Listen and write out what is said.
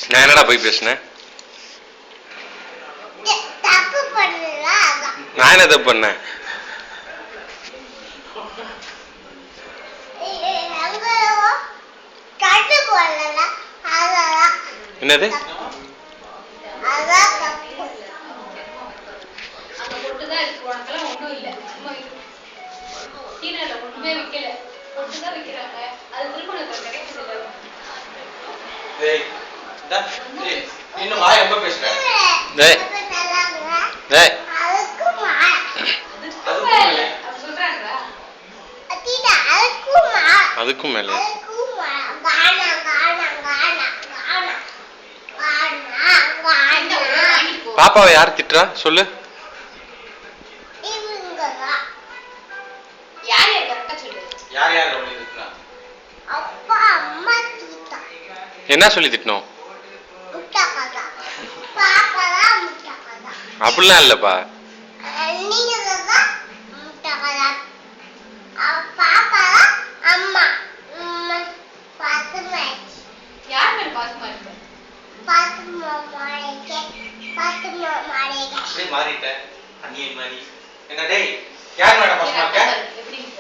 நான் என்னடா போய் பேசினேன்? நான் என்ன தப்பு பண்ணேன்? என்னது? அதுக்கும் மேல பாப்பாவை யார் திட்டுறா சொல்லு? என்ன சொல்லி திட்டணும்? அப்படிலாம் இல்லப்பா. மாறிட்ட அண்ணி மாதிரி என்ன டேய் யார் மேடம் பாஸ் மார்க்க